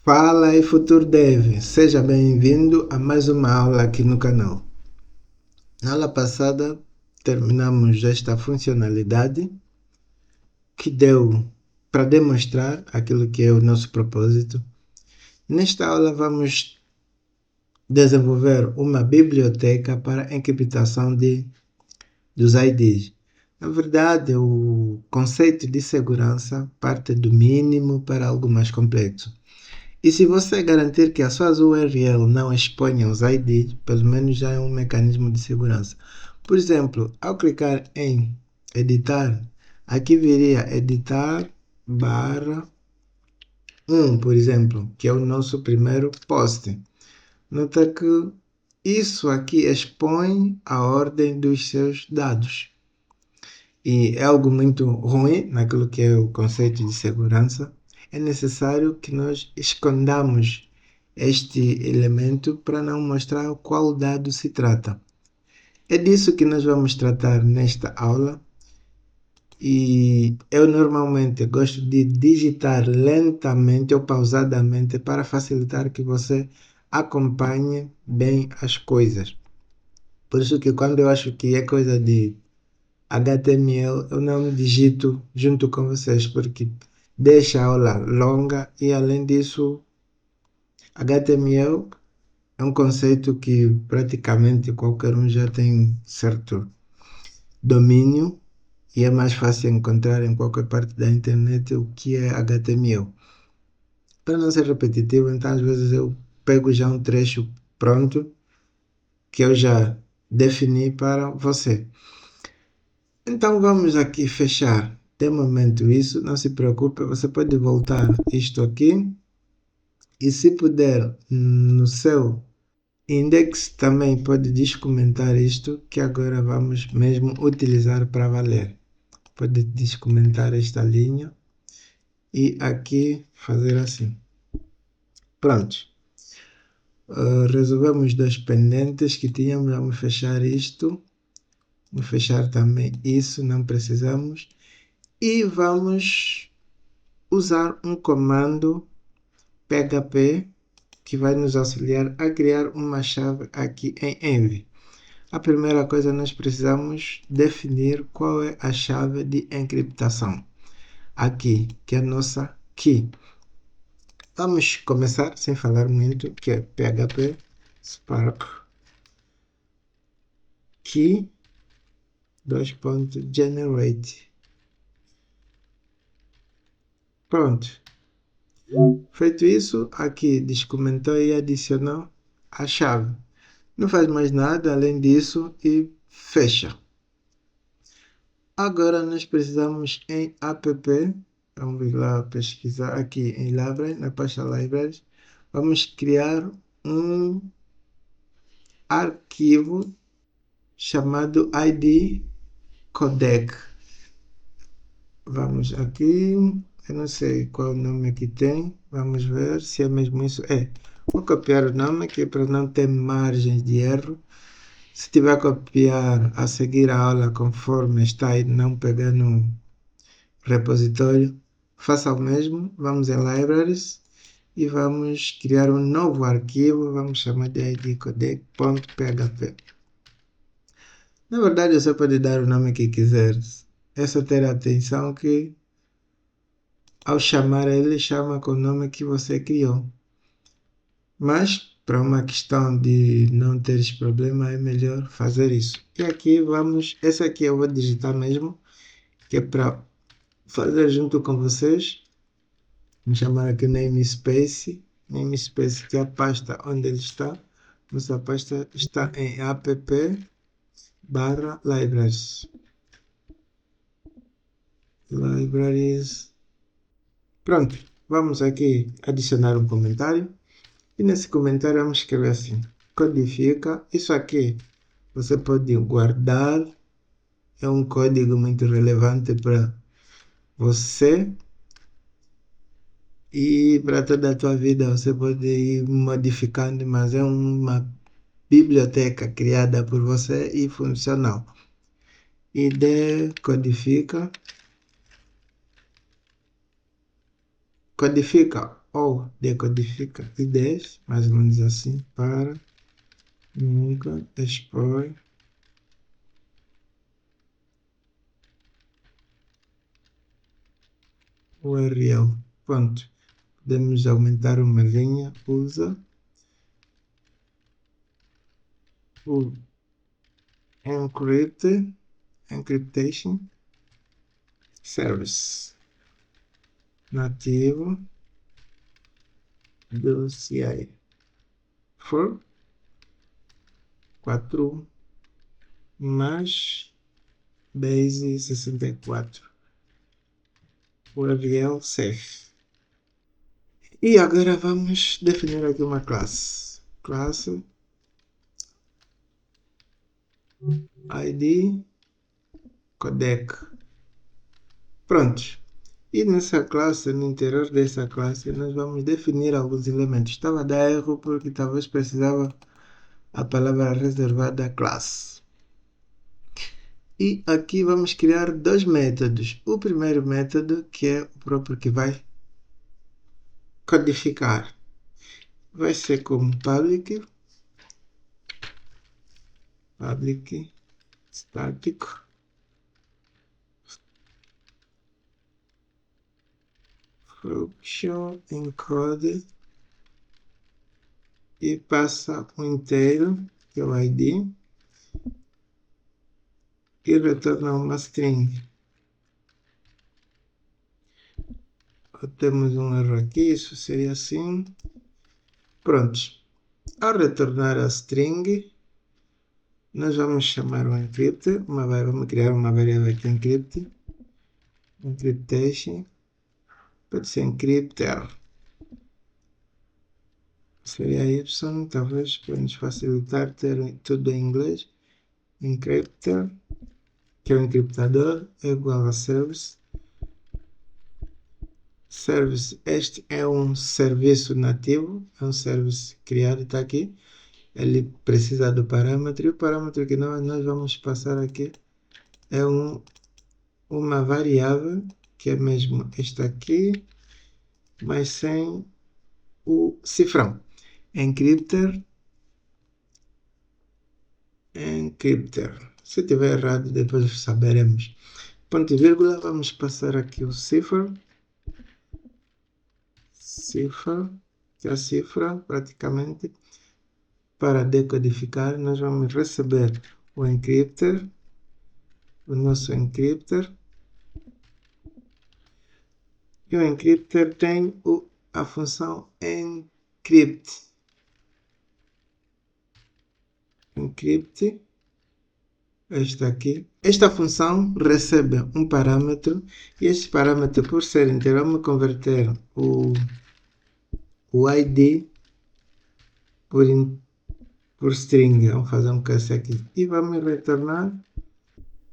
Fala aí, Futuro Dev! Seja bem-vindo a mais uma aula aqui no canal. Na aula passada, terminamos esta funcionalidade que deu para demonstrar aquilo que é o nosso propósito. Nesta aula, vamos desenvolver uma biblioteca para encriptação dos IDs. Na verdade, o conceito de segurança parte do mínimo para algo mais complexo. E se você garantir que as suas URL não exponham os IDs, pelo menos já é um mecanismo de segurança. Por exemplo, ao clicar em editar, aqui viria editar barra 1, por exemplo, que é o nosso primeiro post. Nota que isso aqui expõe a ordem dos seus dados. E é algo muito ruim naquilo que é o conceito de segurança. É necessário que nós escondamos este elemento para não mostrar qual dado se trata. É disso que nós vamos tratar nesta aula. E eu normalmente gosto de digitar lentamente ou pausadamente para facilitar que você acompanhe bem as coisas. Por isso que quando eu acho que é coisa de HTML, eu não digito junto com vocês, porque deixa a aula longa e, além disso, HTML é um conceito que praticamente qualquer um já tem certo domínio e é mais fácil encontrar em qualquer parte da internet o que é HTML. Para não ser repetitivo, então às vezes eu pego já um trecho pronto que eu já defini para você. Então vamos aqui fechar de momento isso, não se preocupe, você pode voltar isto aqui e se puder no seu index também pode descomentar isto que agora vamos mesmo utilizar para valer. Pode descomentar esta linha e aqui fazer assim. Pronto. Resolvemos dois pendentes que tínhamos, vamos fechar isto. Vamos fechar também isso, não precisamos. E vamos usar um comando PHP que vai nos auxiliar a criar uma chave aqui em Envy. A primeira coisa nós precisamos definir qual é a chave de encriptação. Aqui, que é a nossa key. Vamos começar sem falar muito, que é PHP Spark key .generate. Pronto. Feito isso, aqui descomentou e adicionou a chave. Não faz mais nada além disso e fecha. Agora nós precisamos em app, vamos lá pesquisar aqui em library, na pasta libraries, vamos criar um arquivo chamado ID codec. Vamos aqui, eu não sei qual o nome que tem, vamos ver se é mesmo isso. Vou copiar o nome aqui para não ter margens de erro. Se tiver a copiar a seguir a aula conforme está aí, não pegar no repositório, faça o mesmo. Vamos em Libraries e vamos criar um novo arquivo, vamos chamar de idcodec.php. Na verdade, você pode dar o nome que quiser. É só ter atenção que ao chamar ele, chama com o nome que você criou. Mas, para uma questão de não teres problema, é melhor fazer isso. E aqui vamos, esse aqui eu vou digitar mesmo, que é para fazer junto com vocês. Vamos chamar aqui namespace, que é a pasta onde ele está. Nossa pasta está em app/libraries. Libraries. Pronto, vamos aqui adicionar um comentário. E nesse comentário vamos escrever assim, codifica, isso aqui você pode guardar, é um código muito relevante para você e para toda a tua vida você pode ir modificando, mas é uma biblioteca criada por você e funcional. ID codifica ou decodifica ideias, mais ou menos assim, para nunca expor URL. Pronto. Podemos aumentar uma linha, usa o encryptation service nativo do CI for 4 mais base 64 URL safe. E agora vamos definir aqui uma classe. Classe ID codec. Prontos. E nessa classe, no interior dessa classe, nós vamos definir alguns elementos. Estava a dar erro porque talvez precisava a palavra reservada classe. E aqui vamos criar dois métodos. O primeiro método, que é o próprio que vai codificar, vai ser como public static function encode e passa o inteiro, que é o ID, e retorna uma string. Temos um erro aqui, isso seria assim. Prontos. Ao retornar a string, nós vamos chamar o encrypt, vamos criar uma variável aqui encryptation, pode ser encrypter, seria y, talvez para nos facilitar ter tudo em inglês. Encrypter, que é o encriptador, é igual a service. Service, este é um serviço nativo, é um service criado, está aqui. Ele precisa do parâmetro, e o parâmetro que nós vamos passar aqui é uma variável, que é mesmo esta aqui, mas sem o cifrão. Encrypter. Se tiver errado, depois saberemos. Ponto e vírgula, vamos passar aqui o cifra, que é a cifra, praticamente. Para decodificar, nós vamos receber o encrypter, o nosso encrypter. E o encrypter tem a função encrypt. Esta aqui. Esta função recebe um parâmetro, e este parâmetro, por ser inteiro, vamos converter o ID por string. Vamos fazer um case aqui e vamos retornar.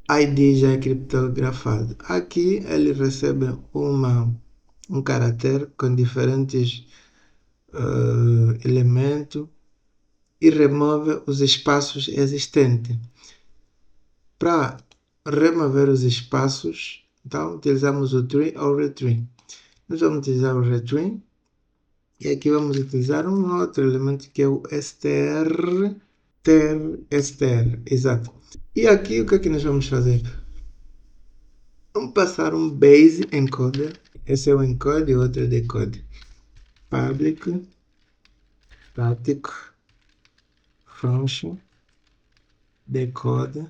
ID já é criptografado. Aqui ele recebe um caráter com diferentes elementos e remove os espaços existentes. Para remover os espaços, então utilizamos o tree ou retree. Nós vamos utilizar o retree e aqui vamos utilizar um outro elemento que é o str, exato. E aqui o que é que nós vamos fazer? Vamos passar um base encoder. Esse é o encode e o outro é decode. Public static function decode.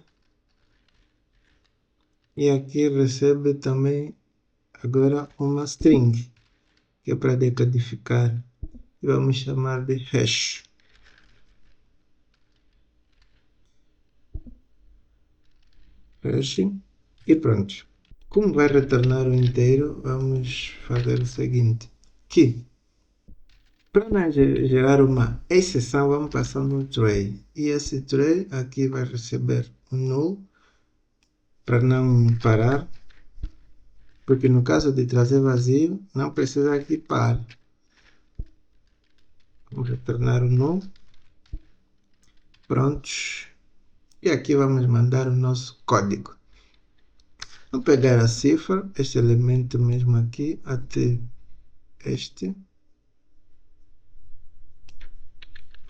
E aqui recebe também agora uma string, que é para decodificar. E vamos chamar de hash. E pronto. Como vai retornar o inteiro, vamos fazer o seguinte, que para nós gerar uma exceção, vamos passar no tray. E esse tray aqui vai receber um null, para não parar, porque no caso de trazer vazio, não precisa aqui parar. Vamos retornar o null. Prontos. E aqui vamos mandar o nosso código. Vou pegar a cifra, este elemento mesmo aqui, até este.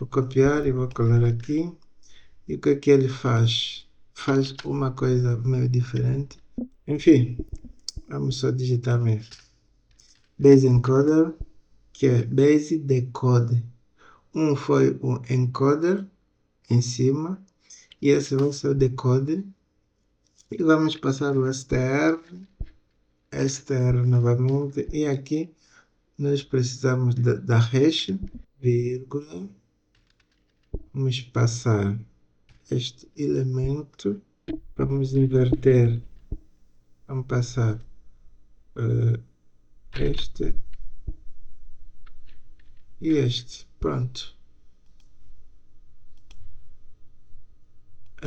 Vou copiar e vou colar aqui. E o que é que ele faz? Faz uma coisa meio diferente. Enfim, vamos só digitar mesmo. Base encoder, que é base decode. Um foi o encoder em cima e esse vai ser o decode. E vamos passar o str novamente. E aqui nós precisamos da hash, vírgula. Vamos passar este elemento. Vamos inverter. Vamos passar este e este. Pronto.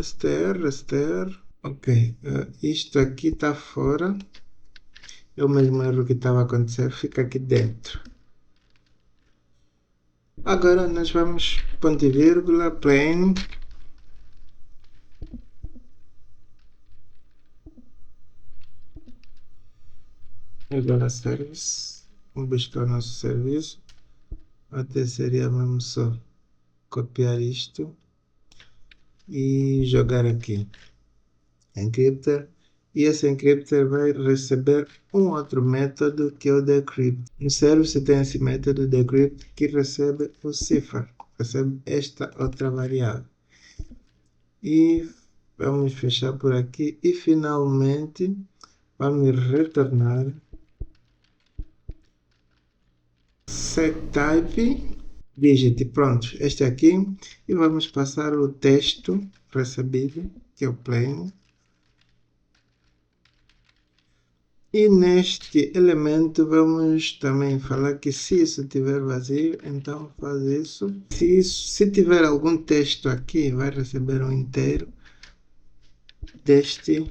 str. Ok. Isto aqui está fora. É o mesmo erro que estava a acontecer. Fica aqui dentro. Agora nós vamos ponto e vírgula, plain. Agora service. Vamos buscar o nosso serviço. Até seria mesmo só copiar isto e jogar aqui. Encryptor. E esse encryptor vai receber um outro método que é o decrypt. No service tem esse método decrypt que recebe o cipher, recebe esta outra variável. E vamos fechar por aqui e finalmente vamos retornar setType digit. Pronto, este aqui, e vamos passar o texto recebido, que é o plain. E neste elemento vamos também falar que se isso estiver vazio, então faz isso. Se tiver algum texto aqui, vai receber um inteiro deste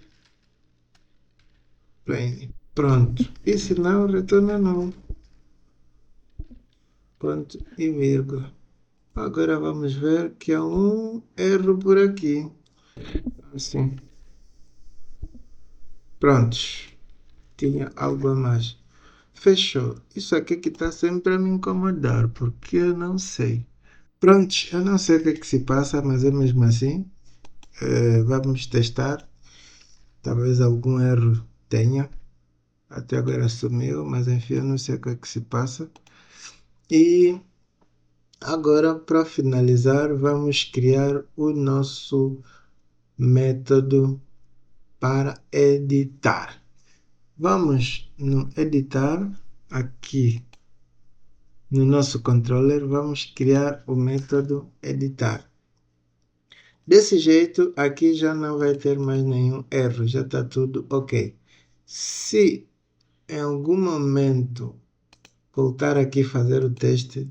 plain. Pronto. E se não, retorna não. Ponto e vírgula. Agora vamos ver que há um erro por aqui. Assim. Prontos. Tinha algo a mais. Fechou. Isso aqui que está sempre a me incomodar, porque eu não sei. Prontos, eu não sei o que é que se passa, mas é mesmo assim. Vamos testar. Talvez algum erro tenha. Até agora sumiu, mas enfim, eu não sei o que é que se passa. E agora, para finalizar, vamos criar o nosso método para editar. Vamos no editar, aqui no nosso controller, vamos criar o método editar. Desse jeito, aqui já não vai ter mais nenhum erro, já está tudo ok. Se em algum momento voltar aqui fazer o teste,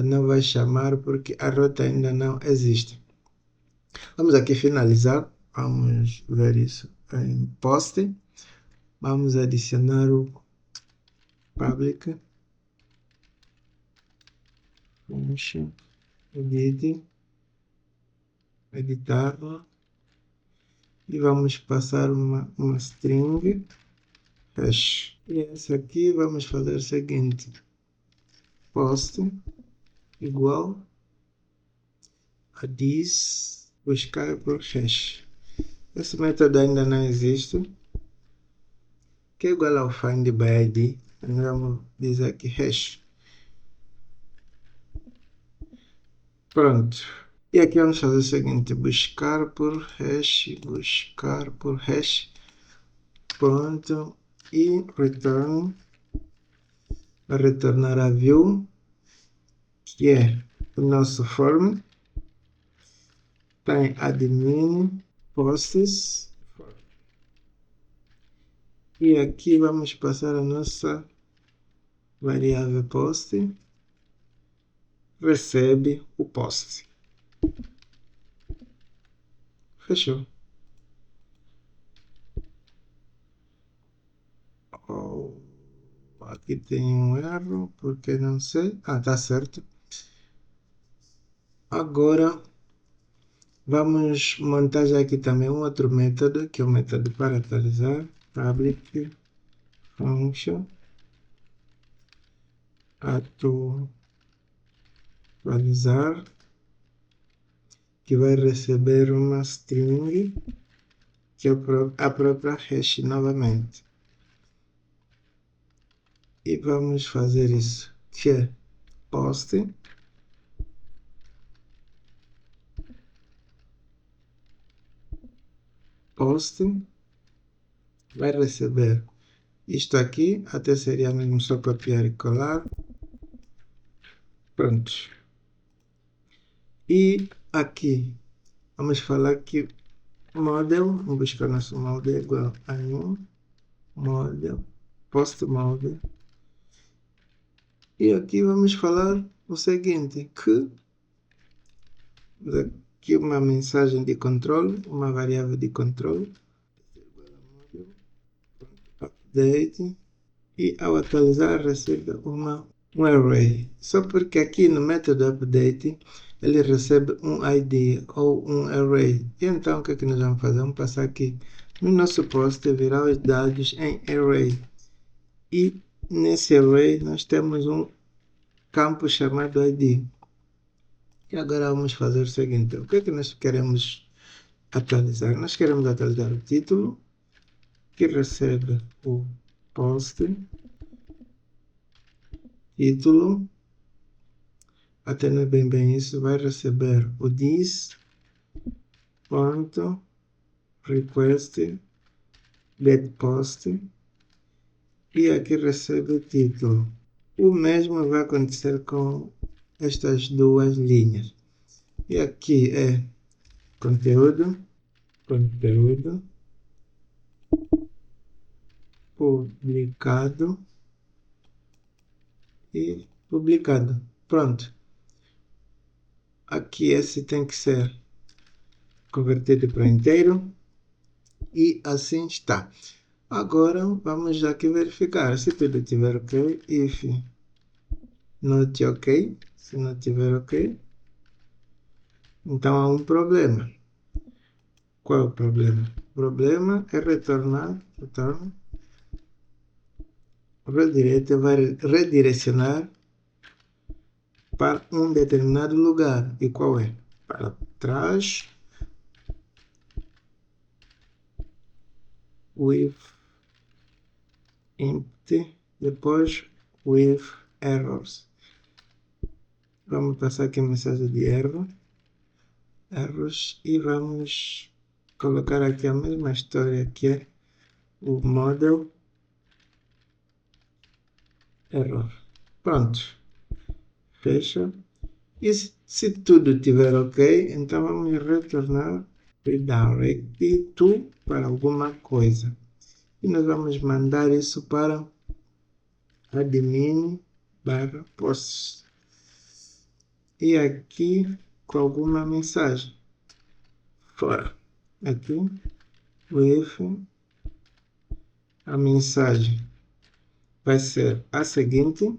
não vai chamar porque a rota ainda não existe. Vamos aqui finalizar, vamos ver isso em post. Vamos adicionar o public function edit, editar, e vamos passar uma string hash. E esse aqui vamos fazer o seguinte: post igual a this, buscar por hash. Esse método ainda não existe, que é igual ao find by id. Vamos dizer aqui hash. Pronto. E aqui vamos fazer o seguinte: buscar por hash, pronto, e return, vai retornar a view, que é o nosso form, tem admin posts, e aqui vamos passar a nossa variável post, recebe o post. Fechou. Aqui tem um erro, porque não sei. Tá certo. Agora vamos montar já aqui também um outro método, que é o método para atualizar. Public function atualizar. que vai receber uma string, que é a própria hash novamente. E vamos fazer isso, que é post vai receber isto aqui, até seria mesmo só copiar e colar. Pronto. E aqui vamos falar que model, vamos buscar nosso model igual a new model, post model. E aqui vamos falar o seguinte, que aqui uma mensagem de controle, uma variável de controle, update, e ao atualizar recebe um array. Só porque aqui no método update ele recebe um ID ou um array. E então o que é que nós vamos fazer? Vamos passar aqui no nosso post virar os dados em array. E nesse array nós temos um campo chamado ID. E agora vamos fazer o seguinte, o que é que nós queremos atualizar? Nós queremos atualizar o título, que recebe o post, título, até não é bem isso, vai receber o this.request getPost e aqui recebe o título. O mesmo vai acontecer com estas duas linhas. E aqui é conteúdo, publicado e publicado. Pronto. Aqui esse tem que ser convertido para inteiro e assim está. Agora vamos aqui verificar se tudo estiver ok, if not ok, se não estiver ok, então há um problema. Qual é o problema? O problema é retorna, vai redirecionar para um determinado lugar. E qual é? Para trás, with empty, depois with errors. Vamos passar aqui a mensagem de erros e vamos colocar aqui a mesma história que é o model error. Pronto. Fecha. E se tudo estiver ok, então vamos retornar redirect to para alguma coisa. E nós vamos mandar isso para admin/posts. E aqui com alguma mensagem. Fora. Aqui, with a mensagem vai ser a seguinte: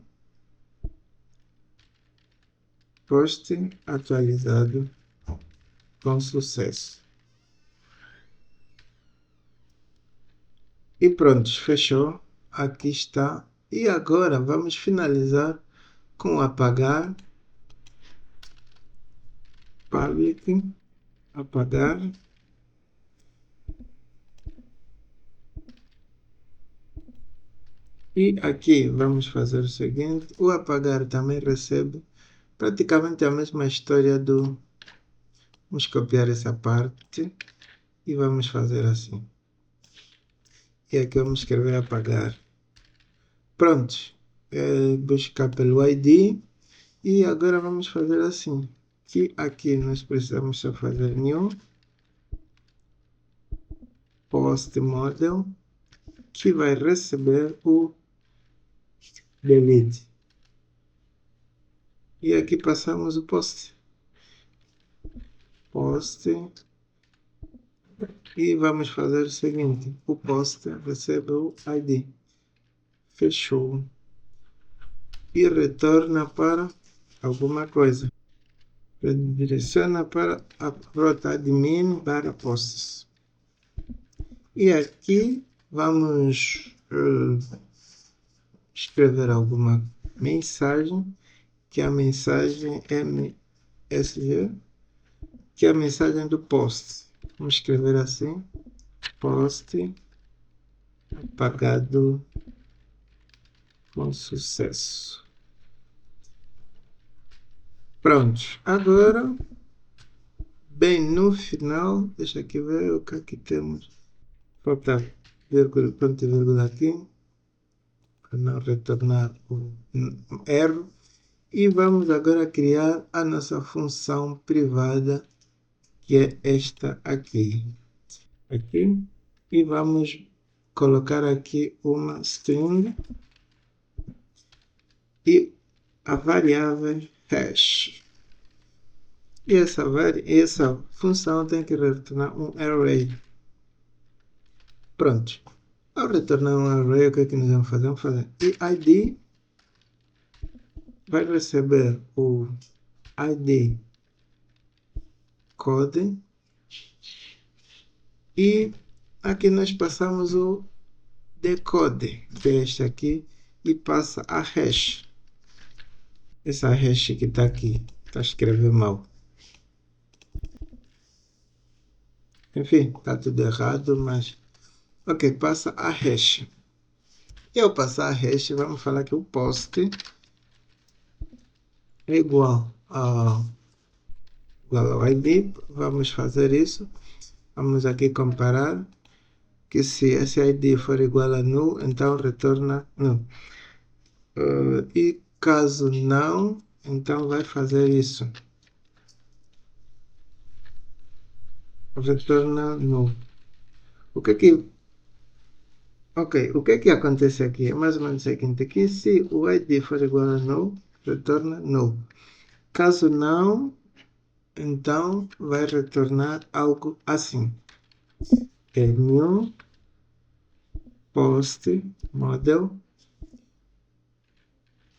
post atualizado com sucesso. E pronto, fechou. Aqui está. E agora vamos finalizar com apagar, public, apagar. E aqui vamos fazer o seguinte, o apagar também recebe praticamente a mesma história do... Vamos copiar essa parte e vamos fazer assim. E aqui vamos escrever apagar. Pronto, buscar pelo ID e agora vamos fazer assim. Que aqui nós precisamos só fazer new post model que vai receber o delete. E aqui passamos o post. E vamos fazer o seguinte, o post recebe o ID. Fechou. E retorna para alguma coisa. Redireciona para a rota admin/posts. E aqui vamos escrever alguma mensagem, que a mensagem MSG que é a mensagem do post. Vamos escrever assim, post apagado com sucesso. Pronto, agora, bem no final, deixa aqui ver o que aqui temos. Falta vírgula, ponto e vírgula aqui, para não retornar o erro. E vamos agora criar a nossa função privada, que é esta aqui. E vamos colocar aqui uma string e a variável hash. E essa função tem que retornar um array. Pronto. Ao retornar um array, o que é que nós vamos fazer? Vamos fazer id vai receber o id code e aqui nós passamos o decode, que é este aqui, e passa a hash. Essa hash que está aqui, está escrevendo mal. Enfim, está tudo errado, mas ok, passa a hash. E ao passar a hash, vamos falar que o post é igual ao id. Vamos fazer isso. Vamos aqui comparar que se esse id for igual a null, então retorna null. E caso não, então vai fazer isso. Retorna null. O que é que acontece aqui? É mais ou menos o seguinte, aqui se o id for igual a null, retorna null. Caso não, então vai retornar algo assim. É new post model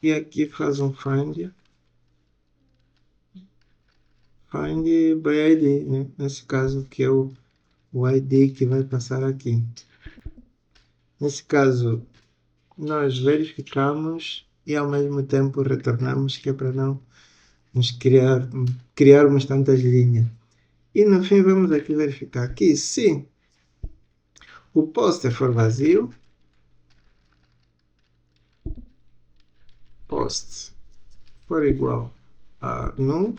e aqui faz um find by id, né? Nesse caso que é o id que vai passar aqui. Nesse caso nós verificamos e ao mesmo tempo retornamos, que é para não nos criarmos tantas linhas. E no fim vamos aqui verificar que se o post for vazio, post for igual a null,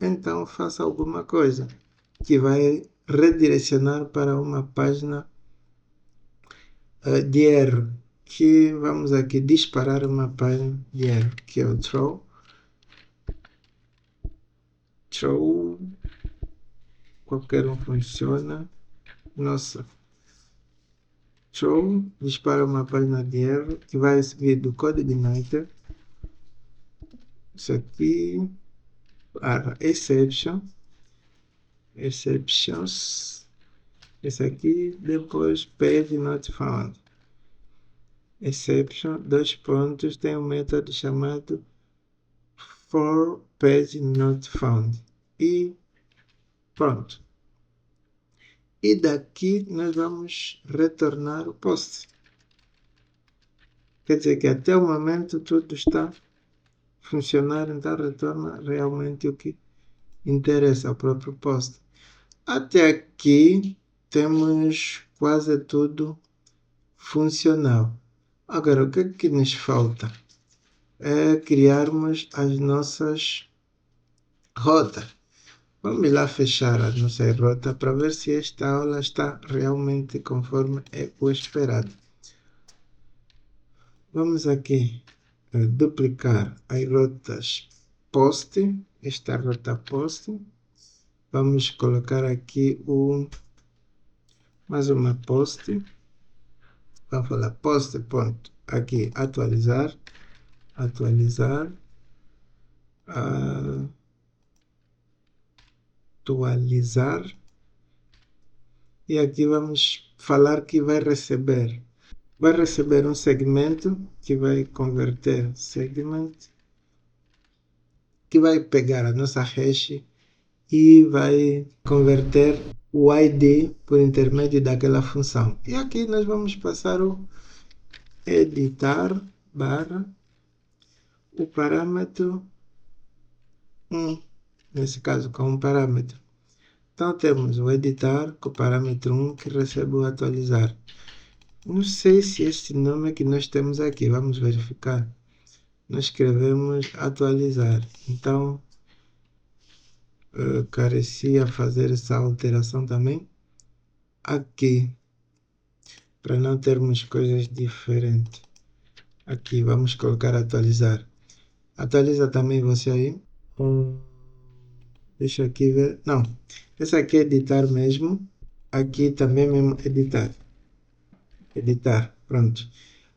então faça alguma coisa que vai redirecionar para uma página de erro, que vamos aqui disparar uma página de erro, que é o throw, qualquer um funciona. Nossa, throw dispara uma página de erro que vai vir do codeigniter. Isso aqui para exceptions, esse aqui, depois page not found, exception, dois pontos, tem um método chamado for page not found e pronto. E daqui nós vamos retornar o post. Quer dizer que até o momento tudo está funcionar, então retorna realmente o que interessa ao próprio post. Até aqui temos quase tudo funcional. Agora, o que é que nos falta? É criarmos as nossas rotas. Vamos lá fechar a nossa rota para ver se esta aula está realmente conforme é o esperado. Vamos aqui duplicar as rotas post, esta rota post. Vamos colocar aqui mais uma post. Vamos falar post, ponto, aqui atualizar, e aqui vamos falar que vai receber um segmento que vai converter segment, que vai pegar a nossa hash e vai converter o id por intermédio daquela função. E aqui nós vamos passar o editar barra o parâmetro 1, nesse caso com um parâmetro. Então temos o editar com o parâmetro 1 que recebe o atualizar. Não sei se este nome que nós temos aqui, vamos verificar. Nós escrevemos atualizar, então carecia fazer essa alteração também aqui, para não termos coisas diferentes. Aqui vamos colocar atualizar. Atualiza também você aí. Deixa aqui ver. Não, esse aqui é editar mesmo. Aqui também mesmo editar. Editar, pronto.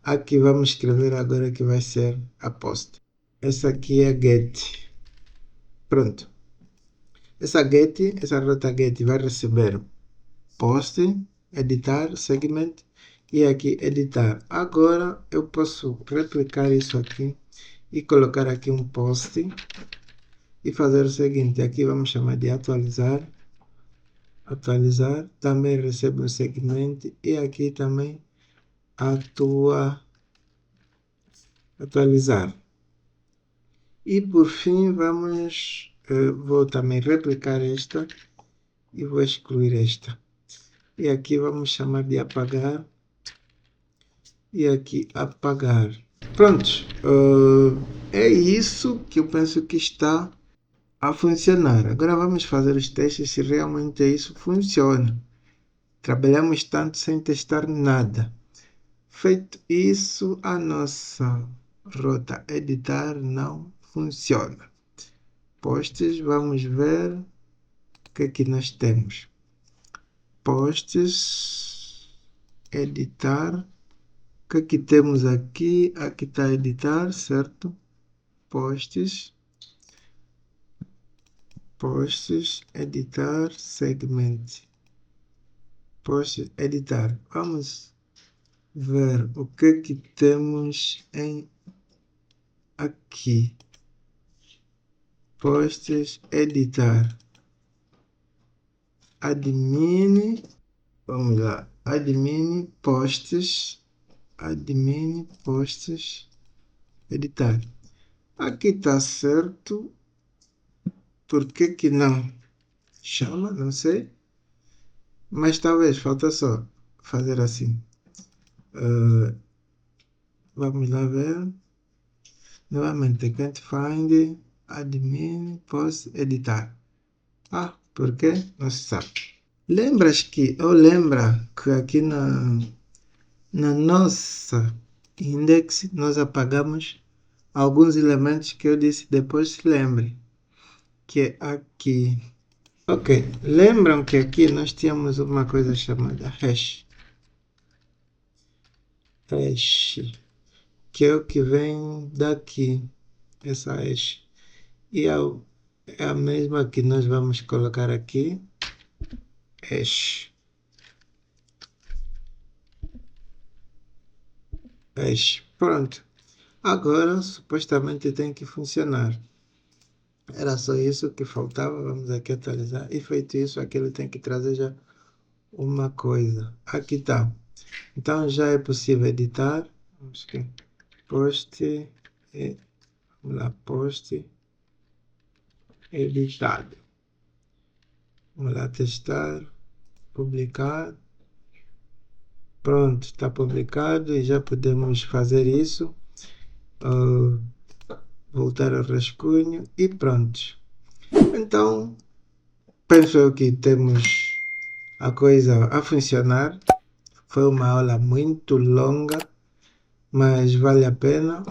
Aqui vamos escrever agora que vai ser a post. Essa aqui é get. Pronto. Essa rota get vai receber post, editar, segment e aqui editar. Agora eu posso replicar isso aqui e colocar aqui um post e fazer o seguinte, aqui vamos chamar de atualizar, também recebe um segmento e aqui também atualizar. E por fim vou também replicar esta e vou excluir esta. E aqui vamos chamar de apagar e aqui apagar. Pronto, é isso que eu penso que está a funcionar. Agora vamos fazer os testes se realmente isso funciona. Trabalhamos tanto sem testar nada. Feito isso, a nossa rota editar não funciona. Posts, vamos ver o que é que nós temos. Posts, editar. O que é que temos aqui? Aqui está editar, certo? Posts, editar, segment. Posts, editar. Vamos ver o que é que temos aqui. Posts, editar. Admin, vamos lá. Admin, posts, editar. Aqui está certo. Por que que não chama? Não sei. Mas talvez falta só fazer assim. Vamos lá ver. Novamente, can't find admin post editar. Por quê? Não se sabe. Lembra que aqui na nossa index nós apagamos alguns elementos que eu disse depois, se lembre. Que é aqui. Ok, lembram que aqui nós tínhamos uma coisa chamada hash. Que é o que vem daqui, essa hash. E é a mesma que nós vamos colocar aqui, hash. Pronto. Agora, supostamente tem que funcionar. Era só isso que faltava, vamos aqui atualizar. E feito isso, aqui ele tem que trazer já uma coisa. Aqui está. Então já é possível editar. Vamos aqui. Post, vamos lá, post, editado. Vamos lá testar, publicar. Pronto, está publicado e já podemos fazer isso. Voltar ao rascunho e pronto. Então, penso eu que temos a coisa a funcionar. Foi uma aula muito longa, mas vale a pena.